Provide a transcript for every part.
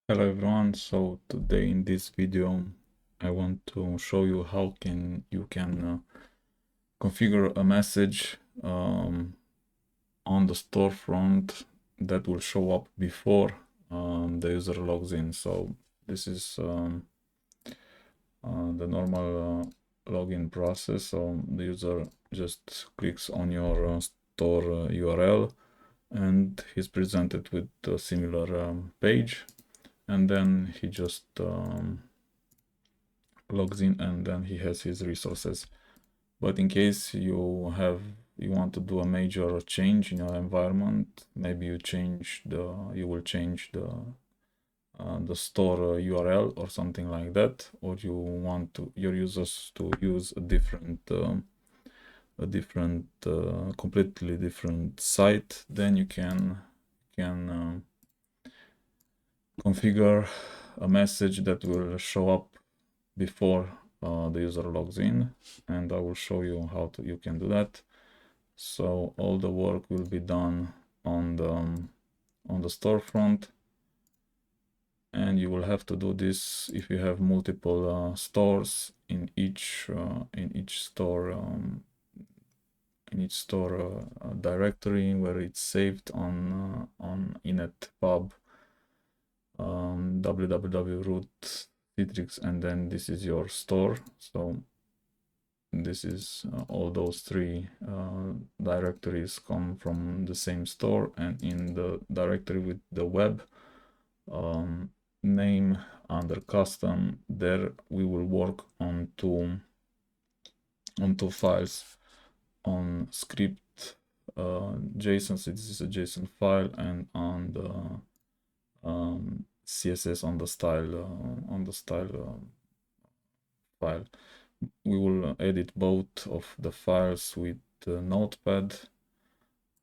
Hello everyone, so today in this video I want to show you how you can configure a message on the storefront that will show up before the user logs in. So this is the normal login process. So the user just clicks on your store URL and he's presented with a similar page, and then he just logs in and then he has his resources. But in case you want to do a major change in your environment, maybe you will change the store URL or something like that, or you want your users to use a completely different site, then you can configure a message that will show up before the user logs in, and I will show you how you can do that. So all the work will be done on the storefront, and you will have to do this if you have multiple stores in each store directory where it's saved on inetpub www.root Citrix, and then this is your store. So this is all those three directories come from the same store, and in the directory with the web name under custom, there we will work on two files, on script JSON, so this is a JSON file, and on the CSS on the style file. We will edit both of the files with Notepad.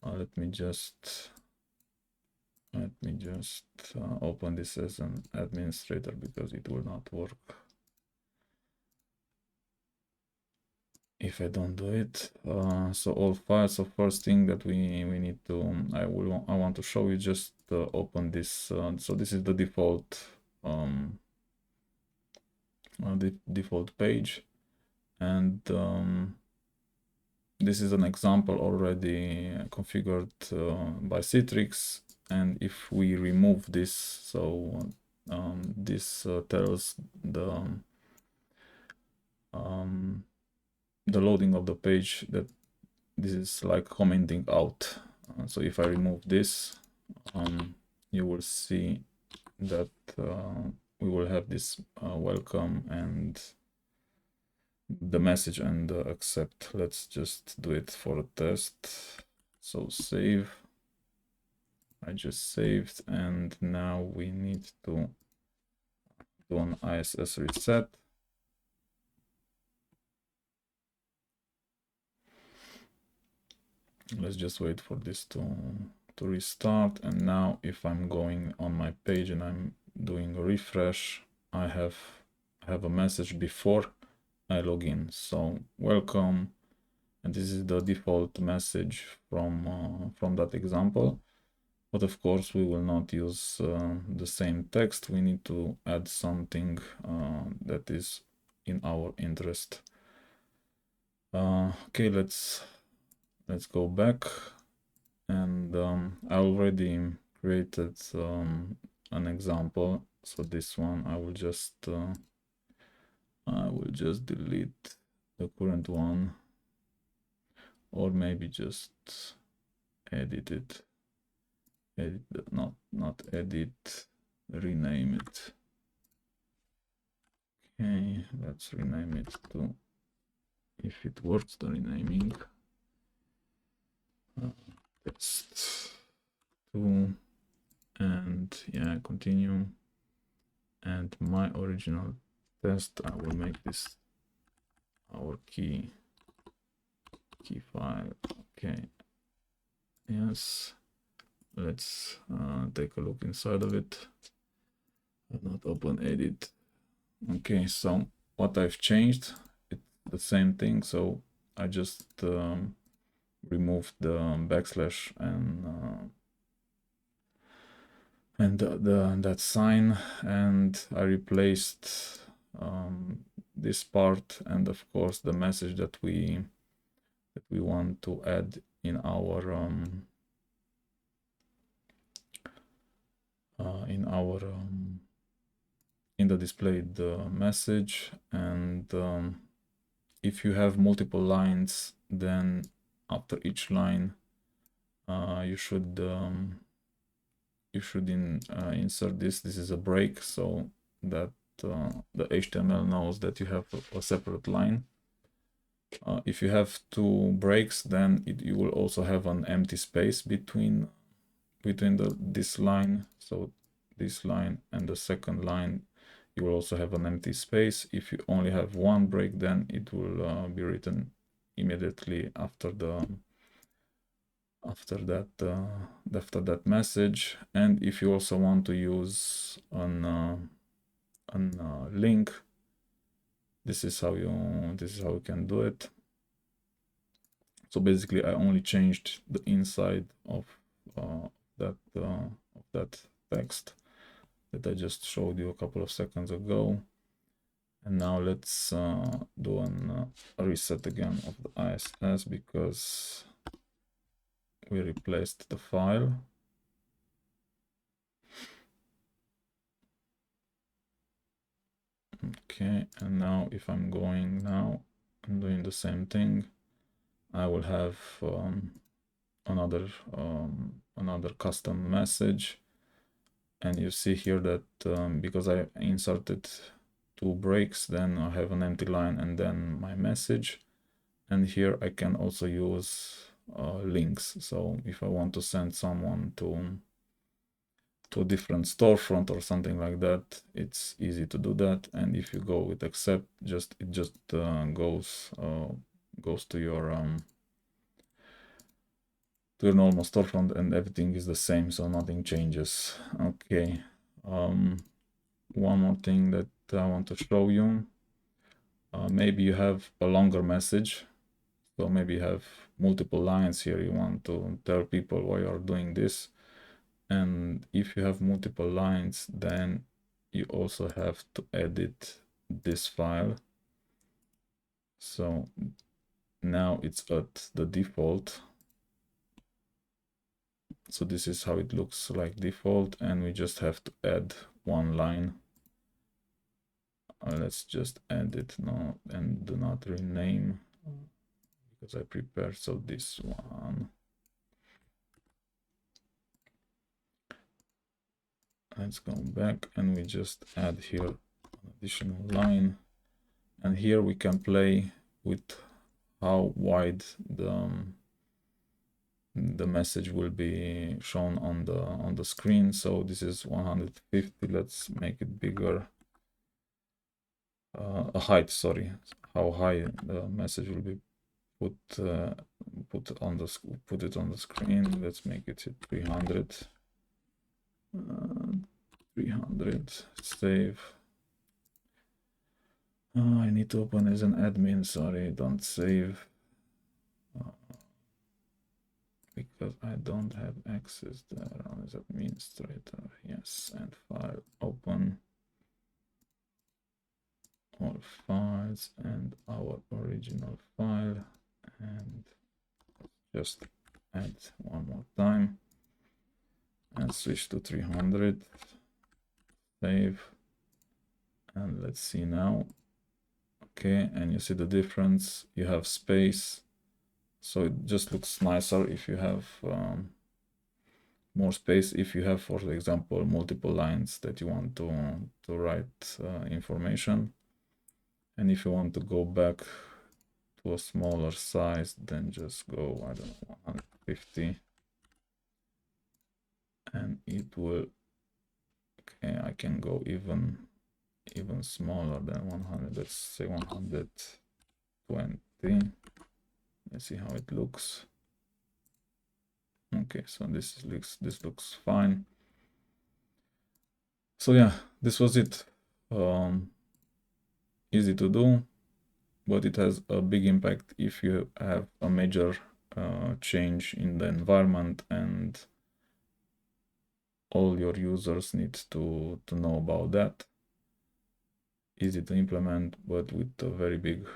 Let me just open this as an administrator because it will not work if I don't do it. So all files. So first thing that we need to I want to show you, just open this. So this is the default default page, and this is an example already configured by Citrix. And if we remove this, so this tells the loading of the page that this is like commenting out. So if I remove this, you will see that we will have this welcome and the message and accept. Let's just do it for a test. So save. I just saved, and now we need to do an ISS reset. Let's just wait for this to restart. And now if I'm going on my page and I'm doing a refresh, I have a message before I log in. So welcome, and this is the default message from that example. But of course we will not use the same text. We need to add something that is in our interest. Okay, let's go back, and I already created an example. So this one I will just delete the current one, or maybe just edit it. Not edit, rename it. Okay, let's rename it to, if it works, the renaming, test 2, and yeah, continue. And my original test, I will make this our key file. Okay, yes, let's take a look inside of it. I'll not open edit. Okay, so what I've changed, it's the same thing. So I just removed the backslash and and that sign, and I replaced this part, and of course the message that we want to add in our in the displayed message. And if you have multiple lines, then after each line you should insert this. This is a break, so that the HTML knows that you have a separate line. If you have two breaks, then you will also have an empty space between this line. So this line and the second line, you will also have an empty space. If you only have one break, then it will be written immediately after that message. And if you also want to use an link, this is how you can do it. So basically, I only changed the inside of that text that I just showed you a couple of seconds ago. And now let's do a reset again of the ISS, because we replaced the file. Okay, and now if I'm going now and doing the same thing, I will have another custom message. And you see here that because I inserted two breaks, then I have an empty line and then my message. And here I can also use links. So if I want to send someone to a different storefront or something like that, it's easy to do that. And if you go with accept, it just goes to your normal storefront, and everything is the same, so nothing changes. Okay, one more thing that I want to show you. Maybe you have a longer message, so maybe you have multiple lines here. You want to tell people why you are doing this. And if you have multiple lines, then you also have to edit this file. So now it's at the default. So this is how it looks like default, and we just have to add one line. Let's just add it now and do not rename, because I prepared. So this one. Let's go back and we just add here an additional line, and here we can play with how wide the message will be shown on the screen. So this is 150. Let's make it bigger. A height, sorry, how high the message will be put it on the screen. Let's make it 300. 300. Save. I need to open as an admin. Sorry, don't save because I don't have access there as administrator. Yes, and file, open all files and our original file, and just add one more time and switch to 300. Save, and let's see now. Okay, and you see the difference. You have space, so it just looks nicer if you have more space. If you have, for example, multiple lines that you want to write information, and if you want to go back to a smaller size, then just go, I don't know, 150, and it will. Okay, I can go even smaller than 100. Let's say 120. Let's see how it looks. Okay, so this looks fine. So yeah, this was it. Easy to do, but it has a big impact if you have a major change in the environment, and all your users need to know about that. Easy to implement, but with a very big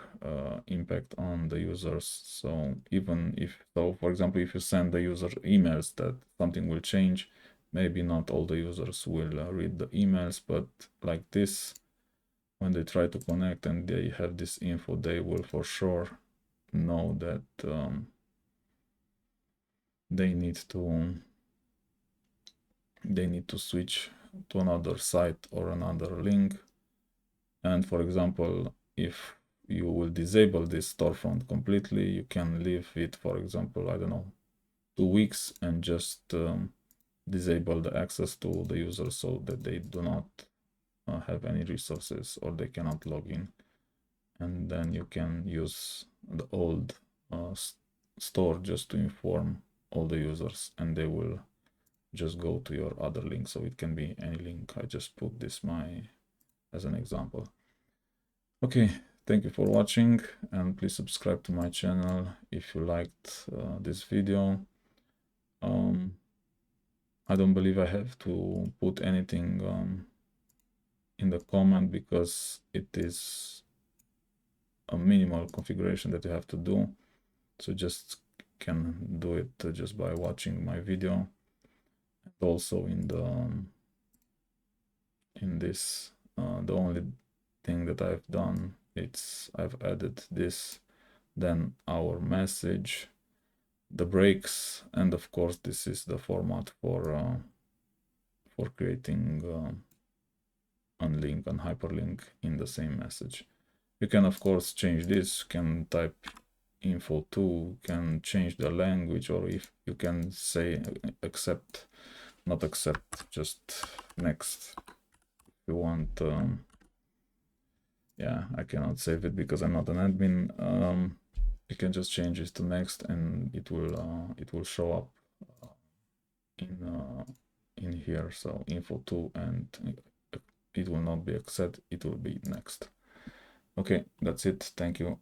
impact on the users. So even if, so for example, if you send the user emails that something will change, maybe not all the users will read the emails, but like this, when they try to connect and they have this info, they will for sure know that they need to switch to another site or another link. And for example, if you will disable this storefront completely, you can leave it, for example, I don't know, 2 weeks, and just disable the access to the user so that they do not have any resources or they cannot log in. And then you can use the old store just to inform all the users, and they will just go to your other link. So it can be any link. I just put this as an example. Okay, thank you for watching, and please subscribe to my channel if you liked this video. I don't believe I have to put anything in the comment because it is a minimal configuration that you have to do. So just can do it just by watching my video. And also in this, the only thing that I've done, I've added this, then our message, the breaks, and of course this is the format for creating unlink and hyperlink in the same message. You can of course change this, can type info2, can change the language, or if you can say accept, not accept, just next if you want. Yeah, I cannot save it because I'm not an admin. You can just change this to next, and it will show up in here. So info2, and it will not be accept, it will be next. Okay, that's it. Thank you.